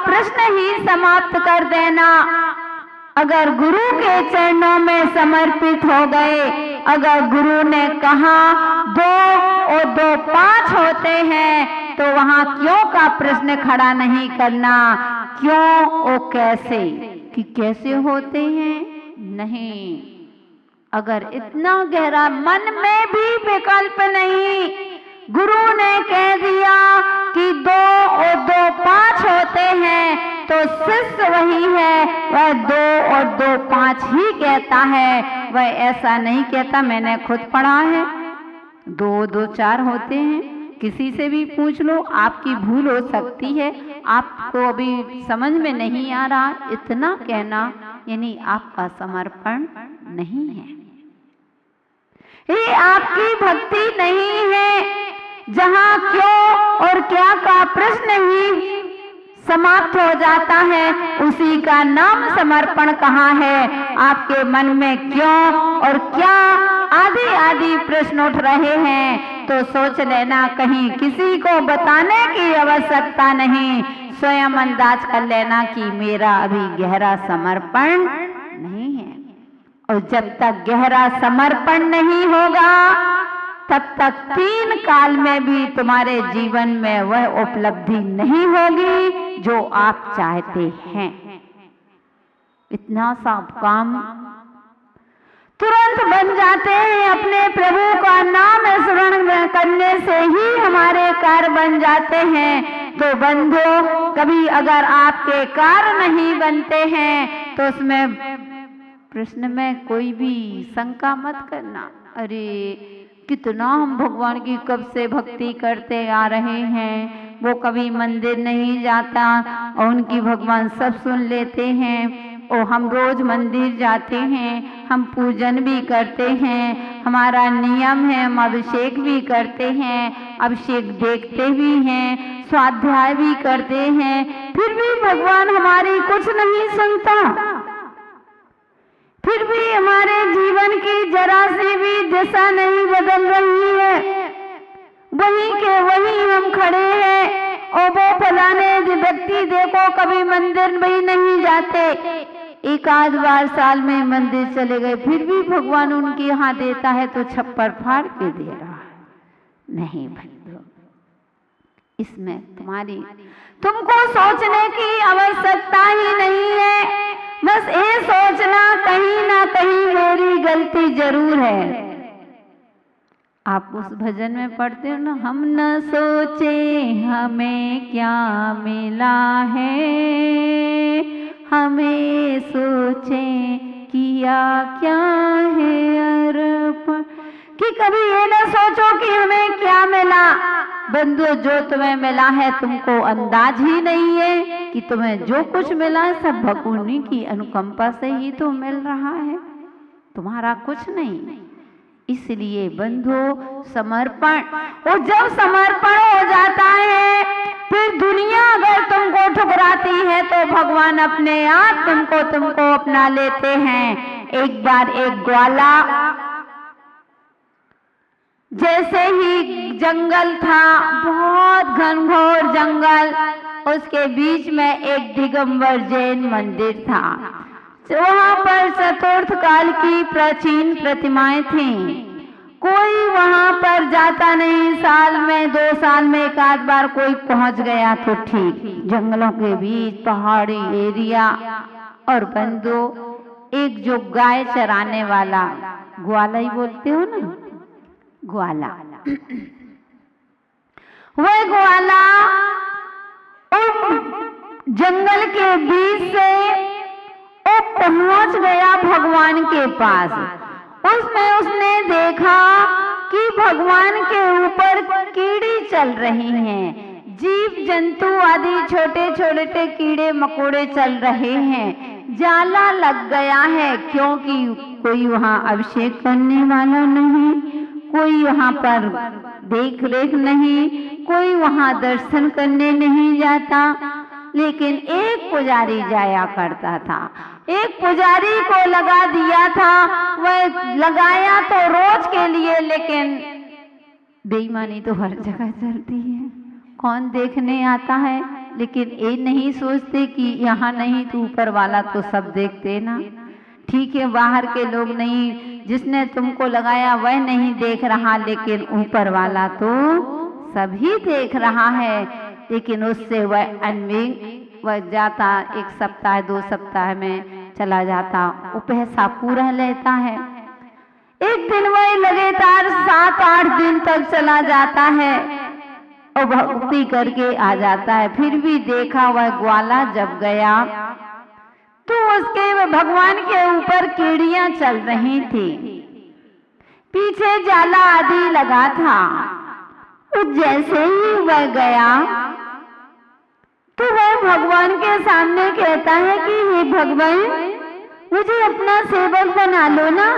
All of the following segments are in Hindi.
प्रश्न ही समाप्त कर देना। अगर गुरु के चरणों में समर्पित हो गए, अगर गुरु ने कहा 2 और 2 5 होते हैं, तो वहां क्यों का प्रश्न खड़ा नहीं करना, क्यों और कैसे, कि कैसे होते हैं, नहीं। अगर इतना गहरा मन में भी विकल्प नहीं, गुरु ने कह दिया कि 2 और 2 5 होते हैं, तो शिष्य वही है, वह 2 और 2 5 ही कहता है, वह ऐसा नहीं कहता। मैंने खुद पढ़ा है 2 और 2 4 होते हैं। किसी से भी पूछ लो, आपकी भूल हो सकती है, आपको अभी समझ में नहीं आ रहा, इतना कहना यानी आपका समर्पण नहीं है, ये आपकी भक्ति नहीं है। जहां क्यों और क्या का प्रश्न ही समाप्त हो जाता है, उसी का नाम समर्पण कहाँ है। आपके मन में क्यों और क्या आदि आदि प्रश्न उठ रहे हैं, तो सोच लेना कहीं किसी को बताने की आवश्यकता नहीं, स्वयं अंदाज कर लेना कि मेरा अभी गहरा समर्पण नहीं है। और जब तक गहरा समर्पण नहीं होगा, तब तक 3 काल में भी तुम्हारे जीवन में वह उपलब्धि नहीं होगी जो आप चाहते हैं। इतना सा काम तुरंत बन जाते हैं। अपने प्रभु का नाम स्मरण करने से ही हमारे कार्य बन जाते हैं। तो बंधु, कभी अगर आपके कार्य नहीं बनते हैं, तो उसमें प्रश्न में कोई भी शंका मत करना। अरे कितना हम भगवान की कब से भक्ति करते आ रहे हैं, वो कभी मंदिर नहीं जाता और उनकी भगवान सब सुन लेते हैं, और हम रोज मंदिर जाते हैं, हम पूजन भी करते हैं, हमारा नियम है, हम अभिषेक भी करते हैं, अभिषेक देखते भी हैं, स्वाध्याय भी करते हैं, फिर भी भगवान हमारी कुछ नहीं सुनता। फिर भी हमारे जीवन की जरा सी भी दिशा नहीं बदल रही है, वहीं के वहीं हम खड़े हैं। और वो फलाने व्यक्ति देखो कभी मंदिर भी नहीं जाते, एक आध बार साल में मंदिर चले गए, फिर भी भगवान उनके यहाँ देता है तो छप्पर फाड़ के दे रहा है। नहीं बंधु, इसमें तुमको सोचने की आवश्यकता ही नहीं है। बस ये सोचना कहीं ना कहीं मेरी गलती जरूर है। आप उस भजन में पढ़ते हो ना, हम न सोचे हमें क्या मिला है, हमें सोचे किया क्या है अर्पण, कि कभी ये न सोचो कि हमें क्या मिला। बंधु, जो तुम्हें मिला है तुमको अंदाज ही नहीं है कि तुम्हें जो कुछ मिला है सब भगवान की अनुकंपा से ही तो मिल रहा है, तुम्हारा कुछ नहीं। इसलिए बंधु, समर्पण, और जब समर्पण हो जाता है, फिर दुनिया अगर तुमको ठुकराती है तो भगवान अपने आप तुमको अपना लेते हैं। एक बार एक ग्वाला, जैसे ही जंगल था, बहुत घनघोर जंगल, उसके बीच में एक दिगंबर जैन मंदिर था। वहां पर चतुर्थ काल की प्राचीन प्रतिमाएं थीं। कोई वहां पर जाता नहीं, साल में 2 साल में एक आध बार कोई पहुंच गया तो ठीक। जंगलों के बीच पहाड़ी एरिया। और बंधु, एक जो गाय चराने वाला, ग्वाला ही बोलते हो ना, ग्वाला, वह ग्वाला जंगल के बीच से वो पहुंच गया भगवान के पास। उसमें उसने देखा कि भगवान के ऊपर कीड़ी चल रही हैं, जीव जंतु आदि छोटे छोटे कीड़े मकोड़े चल रहे हैं। जाला लग गया है, क्योंकि कोई वहां अभिषेक करने वाला नहीं, कोई वहां पर देख रेख नहीं, कोई वहां दर्शन करने नहीं जाता। लेकिन एक पुजारी जाया करता था, एक पुजारी को लगा दिया था। वह लगाया तो रोज के लिए, लेकिन बेईमानी तो हर जगह चलती है। कौन देखने आता है? लेकिन ये नहीं सोचते कि यहाँ नहीं तो ऊपर वाला तो सब देखते ना। ठीक है, बाहर के लोग नहीं, जिसने तुमको लगाया वह नहीं देख रहा, लेकिन ऊपर वाला तो सभी देख रहा है। लेकिन उससे वह अनविंग वह जाता, 1 सप्ताह 2 सप्ताह में चला जाता, वो पैसा पूरा लेता है। एक दिन वह लगातार 7-8 दिन तक चला जाता है और भक्ति करके आ जाता है। फिर भी देखा वह ग्वाला जब गया तो उसके भगवान के ऊपर कीड़ियां चल रही थी, पीछे जाला आदि लगा था। तो जैसे ही वह गया तो वह भगवान के सामने कहता है कि हे भगवान, मुझे अपना सेवक बना लो ना,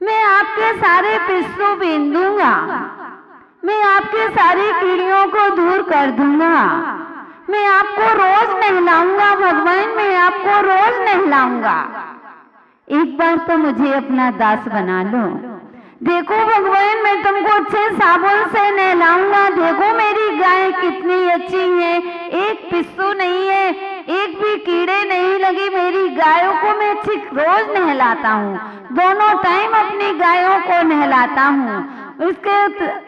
मैं आपके सारे पिस्सू बीन दूंगा, मैं आपके सारी कीड़ियों को दूर कर दूंगा, मैं आपको रोज नहलाऊंगा भगवान, मैं आपको रोज नहलाऊंगा, एक बार तो मुझे अपना दास बना लो। देखो भगवान, मैं तुमको अच्छे साबुन से नहलाऊंगा, देखो मेरी गाय कितनी अच्छी है, एक पिस्सू नहीं है, एक भी कीड़े नहीं लगे, मेरी गायों को मैं ठीक रोज नहलाता हूँ, दोनों टाइम अपनी गायों को नहलाता हूँ, उसके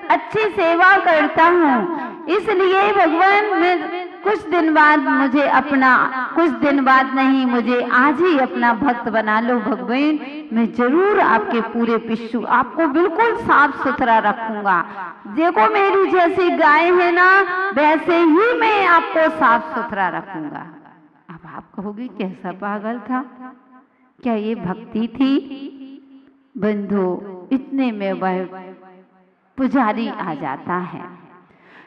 अच्छी सेवा करता हूँ। इसलिए भगवान मैं कुछ दिन बाद नहीं, मुझे आज ही अपना भक्त बना लो भगवान, मैं जरूर आपके पूरे पिस्सू आपको बिल्कुल साफ सुथरा रखूंगा, देखो मेरी जैसी गाय है ना वैसे ही मैं आपको साफ सुथरा रखूंगा। अब आप कहोगे कैसा पागल था, क्या ये भक्ति थी? बंधु, इतने में वह पुजारी आ जाता है।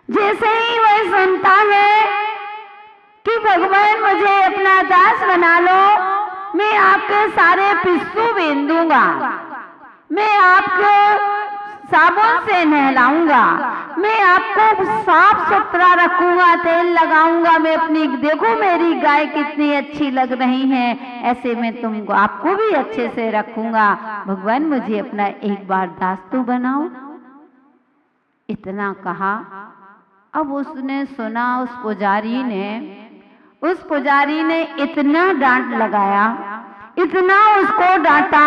जैसे ही वह सुनता है कि भगवान मुझे अपना दास बना लो, मैं आपके सारे पिस्सू बीन दूंगा, मैं आपको साबुन से नहलाऊंगा, मैं आपको साफ सुथरा रखूंगा, तेल लगाऊंगा, मैं अपनी देखो मेरी गाय कितनी अच्छी लग रही है, ऐसे में तुमको आपको भी अच्छे से रखूंगा, भगवान मुझे अपना एक बार दास तो बनाओ। इतना कहा। अब उसने सुना, उस पुजारी ने इतना डांट लगाया, इतना उसको डांटा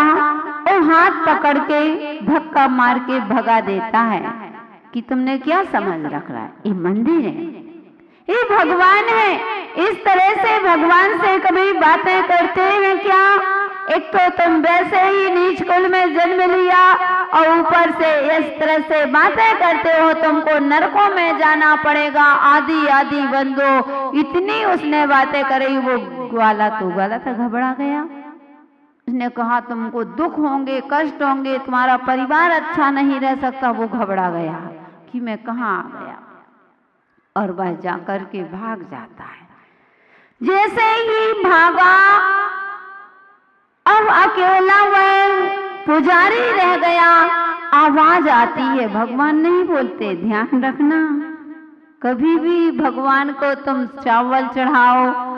और हाथ पकड़ के धक्का मार के भगा देता है कि तुमने क्या समझ रख रहा है, ये मंदिर है, ये भगवान है, इस तरह से भगवान से कभी बातें करते हैं क्या? एक तो तुम वैसे ही नीच कुल में जन्म लिया और ऊपर से इस तरह से बातें करते हो, तुमको नरकों में जाना पड़ेगा, आदि आदि बंदो। इतनी उसने बातें करी, वो ग्वाला था, घबरा गया। उसने कहा तुमको दुख होंगे, कष्ट होंगे, तुम्हारा परिवार अच्छा नहीं रह सकता। वो घबरा गया कि मैं कहाँ आ गया, और वह जाकर के भाग जाता है। जैसे ही भागा, अब अकेला वह पुजारी रह गया। आवाज आती है, भगवान नहीं बोलते, ध्यान रखना, कभी भी भगवान को तुम चावल चढ़ाओ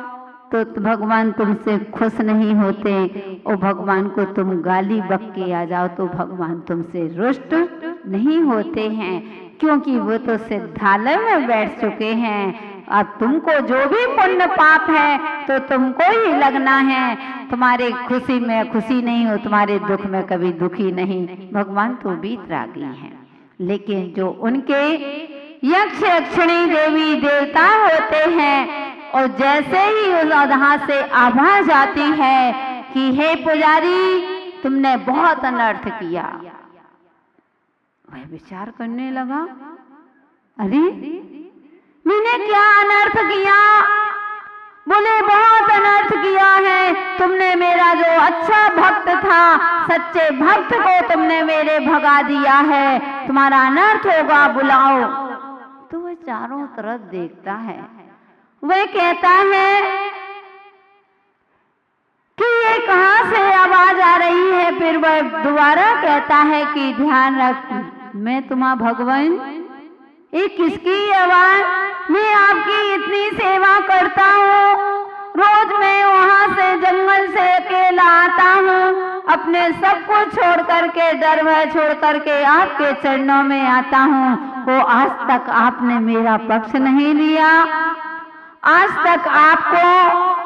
तो भगवान तुमसे खुश नहीं होते, और भगवान को तुम गाली बक के आ जाओ तो भगवान तुमसे रुष्ट नहीं होते हैं, क्योंकि वो तो सिद्धालय में बैठ चुके हैं। अब तुमको जो भी पुण्य पाप है तो तुमको ही लगना है, तुम्हारे खुशी में खुशी नहीं हो, तुम्हारे दुख में कभी दुखी नहीं। भगवान तो वीतरागी हैं, लेकिन जो उनके यक्ष यक्षिणी देवी देवता होते हैं, और जैसे ही उस अधहा से आवाज आती है कि हे पुजारी तुमने बहुत अनर्थ किया, वह विचार करने लगा, अरे मैंने क्या अनर्थ किया? बोले बहुत अनर्थ किया है तुमने, मेरा जो अच्छा भक्त था, सच्चे भक्त को तुमने मेरे भगा दिया है, तुम्हारा अनर्थ होगा, बुलाओ। तो वह चारों तरफ देखता है, वह कहता है कि ये कहाँ से आवाज आ रही है? फिर वह दोबारा कहता है कि ध्यान रख, मैं तुम्हारा भगवान, ये किसकी आवाज? मैं आपकी इतनी सेवा करता हूँ, रोज मैं वहाँ से जंगल से अकेला आता हूँ, अपने सब कुछ छोड़ करके, डर भय छोड़ करके आपके चरणों में आता हूँ, वो आज तक आपने मेरा पक्ष नहीं लिया, आज तक आपको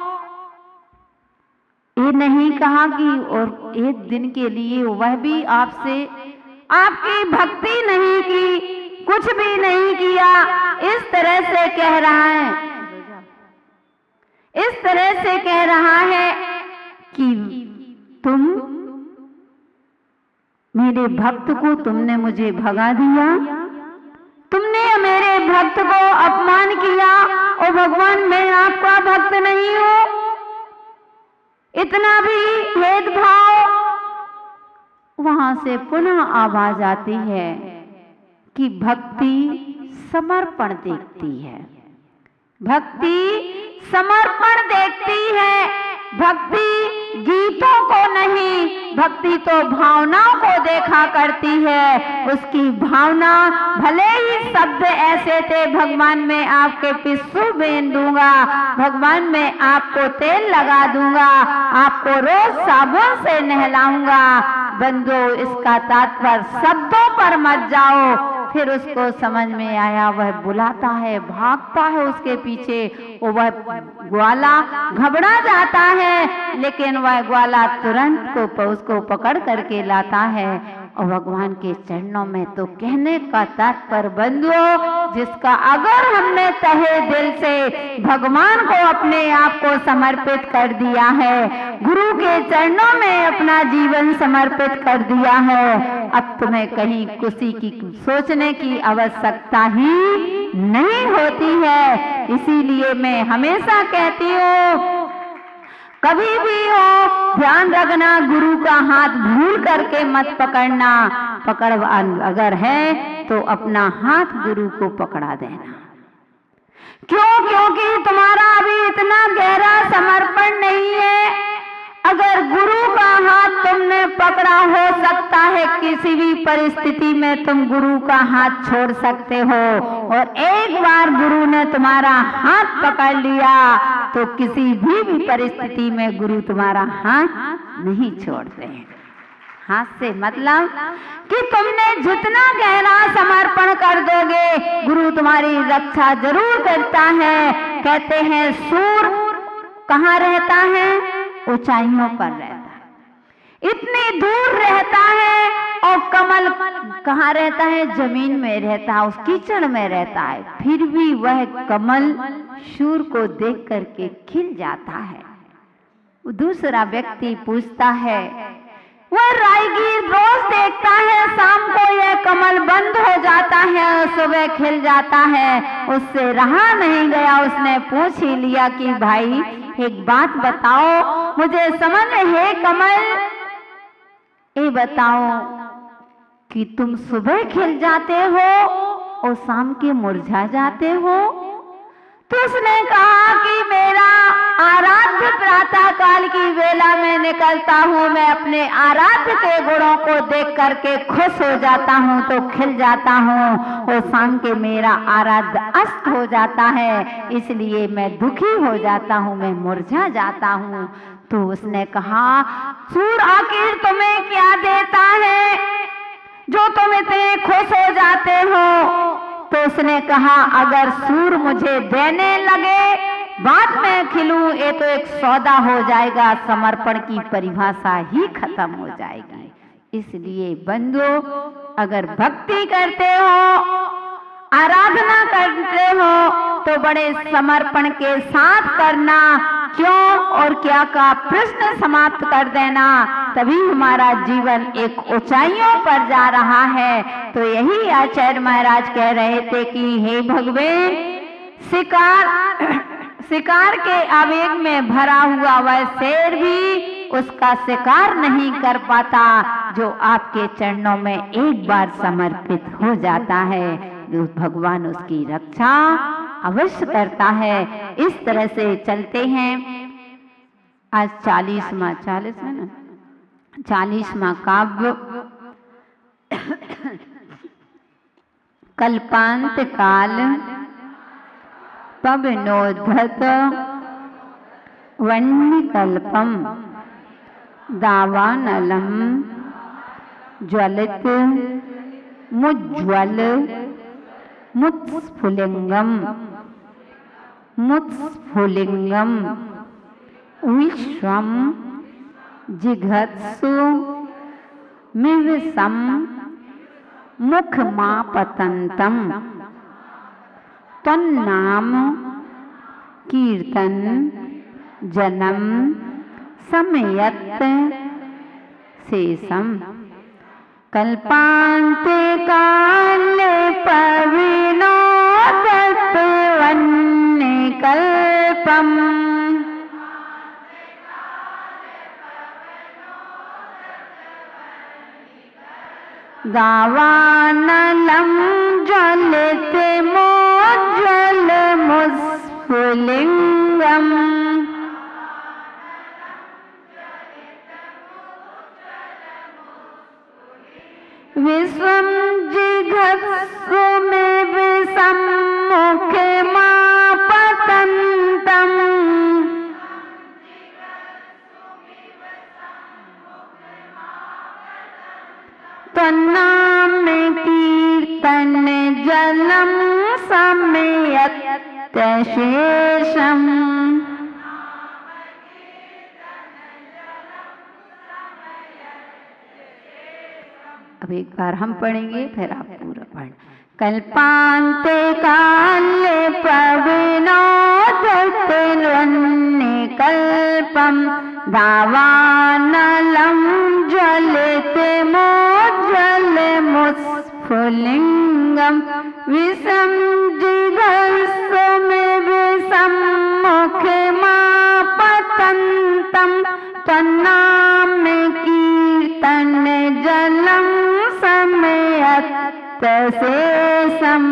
ये नहीं कहा कि और एक दिन के लिए वह भी आपसे आपकी भक्ति नहीं की, कुछ भी नहीं किया, इस तरह से कह रहा है, इस तरह से कह रहा है कि तुम मेरे भक्त को तुमने मुझे भगा दिया, तुमने मेरे भक्त को अपमान किया और भगवान मैं आपका भक्त नहीं हूं। इतना भी भेदभाव। वहां से पुनः आवाज आती है कि भक्ति समर्पण देखती है, भक्ति समर्पण देखती है, भक्ति गीतों को नहीं, भक्ति तो भावनाओं को देखा करती है। उसकी भावना भले ही शब्द ऐसे थे, भगवान मैं आपके पिस्सू बेन दूंगा, भगवान मैं आपको तेल लगा दूंगा, आपको रोज साबुन से नहलाऊंगा। बंदो इसका तात्पर्य शब्दों पर मत जाओ। फिर उसको समझ में आया, वह बुलाता है, भागता है उसके पीछे, वह ग्वाला घबरा जाता है, लेकिन वह ग्वाला तुरंत को उसको पकड़ करके लाता है और भगवान के चरणों में। तो कहने का तात्पर्य बंधुओं, जिसका अगर हमने तहे दिल से भगवान को अपने आप को समर्पित कर दिया है, गुरु के चरणों में अपना जीवन समर्पित कर दिया है, अब तुम्हें कहीं किसी की सोचने की आवश्यकता ही नहीं होती है। इसीलिए मैं हमेशा कहती हूँ, कभी भी हो ध्यान रखना, गुरु का हाथ भूल करके मत पकड़ना, पकड़ अगर है तो अपना हाथ गुरु को पकड़ा देना। क्यों? क्योंकि तुम्हारा अभी इतना गहरा समर्पण नहीं है। अगर गुरु का हाथ तुमने पकड़ा, हो सकता है किसी भी परिस्थिति में तुम गुरु का हाथ छोड़ सकते हो, और एक बार गुरु ने तुम्हारा हाथ पकड़ लिया तो किसी भी परिस्थिति में गुरु तुम्हारा हाथ नहीं छोड़ते हैं। हाथ से मतलब कि तुमने जितना गहरा समर्पण कर दोगे, गुरु तुम्हारी रक्षा जरूर करता है। कहते हैं सूर कहाँ रहता है? ऊंचाइयों पर रहता है, इतनी दूर रहता है। और कमल कहाँ रहता है? जमीन में रहता है, उस कीचड़ में रहता है। फिर भी वह कमल सूर को देख करके खिल जाता है। दूसरा व्यक्ति पूछता है, वह राहगीर रोज देखता है, शाम को यह कमल बंद हो जाता है और सुबह खिल जाता है। उससे रहा नहीं गया, उसने पूछ ही लिया कि भाई एक बात बताओ, मुझे समझ है कमल, ये बताओ कि तुम सुबह खिल जाते हो और शाम के मुरझा जाते हो? तो उसने कहा कि मेरा आराध्य प्रातः काल की वेला में निकलता हूँ, मैं अपने आराध्य के गुणों को देख करके खुश हो जाता हूँ तो खिल जाता हूँ, और शाम के मेरा आराध्य अस्त हो जाता है, इसलिए मैं दुखी हो जाता हूँ, मैं मुरझा जाता हूँ। तो उसने कहा, सूर आखिर तुम्हें क्या देता है जो तुम इतने खुश हो जाते हो? तो उसने कहा, अगर सूर मुझे देने लगे, बाद में खिलूं, ये तो एक सौदा हो जाएगा, समर्पण की परिभाषा ही खत्म हो जाएगी। इसलिए बंधु, अगर भक्ति करते हो, आराधना करते हो, तो बड़े समर्पण के साथ करना। क्यों और क्या का प्रश्न समाप्त कर देना, तभी हमारा जीवन एक ऊंचाइयों पर जा रहा है। तो यही आचार्य महाराज कह रहे थे कि हे भगवान, शिकार के आवेग में भरा हुआ वह शेर भी उसका शिकार नहीं कर पाता जो आपके चरणों में एक बार समर्पित हो जाता है। भगवान उसकी रक्षा अवश्य करता है। इस तरह से चलते हैं। आज 40वां काव्य कल्पांत काल पवनोद्धत वह्निकल्पम दावानलम ज्वलित मुज्ज्वल मुत्स्फुलिंगम मुत्स्फुलिंगम विश्वम जिघत्सु मिविसम मुखमापतंतम तन्नाम कीर्तन जन्म समयत शेषम कल्पांते काले पविनोदत्वन्ने कल्पम दावानलम ज्वलिते मोज्ज्वल मुस्फुलिंगम विश्वम जिघत्सु मिविसम मुखमापतंतम तन्नाम कीर्तन जलम समयत शेषम। अब एक बार हम पढ़ेंगे फिर आप पूरा पढ़ना। कल्पांते काले प्रविनोदत्वन्ने कल्पम दावानलम ज्वलिते मोज्ज्वल मुस्फुलिंगम विषम जिघत्सु मिविसम मुखमापतंतम तन्नाम कीर्तन जलम समयत शेषम।